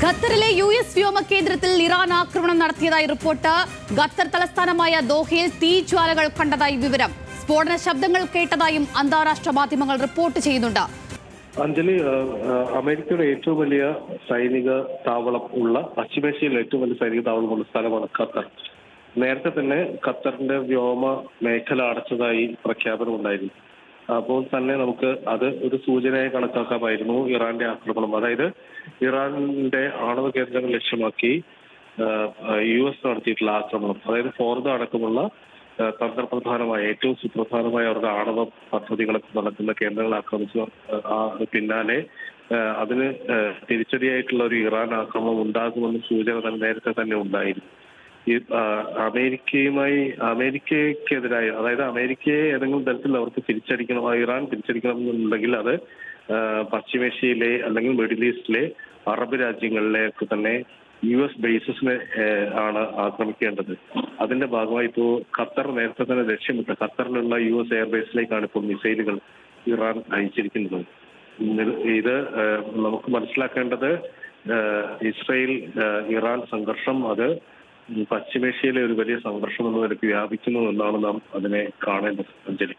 ഖത്തറിലെ US വ്യോമ കേന്ദ്രത്തിൽ ഇറാൻ ആക്രമണം നടത്തിയതായി റിപ്പോർട്ട്. ഖത്തർ തലസ്ഥാനമായ ദോഹയിൽ തീജ്വാലകൾ കണ്ടതായി വിവരം. സ്ഫോടന ശബ്ദങ്ങൾ കേട്ടതായും അന്താരാഷ്ട്ര മാധ്യമങ്ങൾ റിപ്പോർട്ട് ചെയ്യുന്നുണ്ട്. അഞ്ജലി, അമേരിക്കയുടെ ഏറ്റവും വലിയ സൈനിക താവളം ഉള്ള പശ്ചിമേഷ്യയിലെ ഏറ്റവും വലിയ സൈനിക താവളമുള്ള സ്ഥലമാണ് ഖത്തർ. നേരത്തെ തന്നെ ഖത്തറിന്റെ വ്യോമ മേഖല അടച്ചതായി പ്രഖ്യാപനം ഉണ്ടായിരുന്നു. അപ്പോൾ തന്നെ നമുക്ക് അത് ഒരു സൂചനയായി കണക്കാക്കാമായിരുന്നു ഇറാന്റെ ആക്രമണം. അതായത് ഇറാന്റെ ആണവ കേന്ദ്രങ്ങൾ ലക്ഷ്യമാക്കി US നടത്തിയിട്ടുള്ള ആക്രമണം, അതായത് ഫോർദ അടക്കമുള്ള തന്ത്രപ്രധാനമായ ഏറ്റവും സുപ്രധാനമായ അവരുടെ ആണവ പദ്ധതികളൊക്കെ നടക്കുന്ന കേന്ദ്രങ്ങൾ ആക്രമിച്ചു. പിന്നാലെ അതിന് തിരിച്ചടിയായിട്ടുള്ള ഒരു ഇറാൻ ആക്രമണം ഉണ്ടാകുമെന്ന സൂചന തന്നെ നേരത്തെ തന്നെ ഉണ്ടായിരുന്നു. ഈ അമേരിക്കക്കെതിരായ, അതായത് അമേരിക്കയെ ഏതെങ്കിലും തരത്തിൽ അവർക്ക് തിരിച്ചടിക്കണം, ഇറാൻ തിരിച്ചടിക്കണം എന്നുണ്ടെങ്കിൽ അത് പശ്ചിമേഷ്യയിലെ അല്ലെങ്കിൽ മിഡിൽ ഈസ്റ്റിലെ അറബ് രാജ്യങ്ങളിലേക്ക് തന്നെ US ബേസിസിനെ ആണ് ആക്രമിക്കേണ്ടത്. അതിന്റെ ഭാഗമായി ഇപ്പോൾ ഖത്തർ നേരത്തെ തന്നെ ലക്ഷ്യമിട്ട് ഖത്തറിലുള്ള US എയർബേസിലേക്കാണ് ഇപ്പോൾ മിസൈലുകൾ ഇറാൻ അയച്ചിരിക്കുന്നത്. ഇത് നമുക്ക് മനസ്സിലാക്കേണ്ടത് ഇസ്രായേൽ ഇറാൻ സംഘർഷം അത് പശ്ചിമേഷ്യയിലെ ഒരു വലിയ സംഘർഷം എന്ന നിലയ്ക്ക് വ്യാപിക്കുന്നു എന്നാണ് നാം അതിനെ കാണേണ്ടത്. അഞ്ജലി.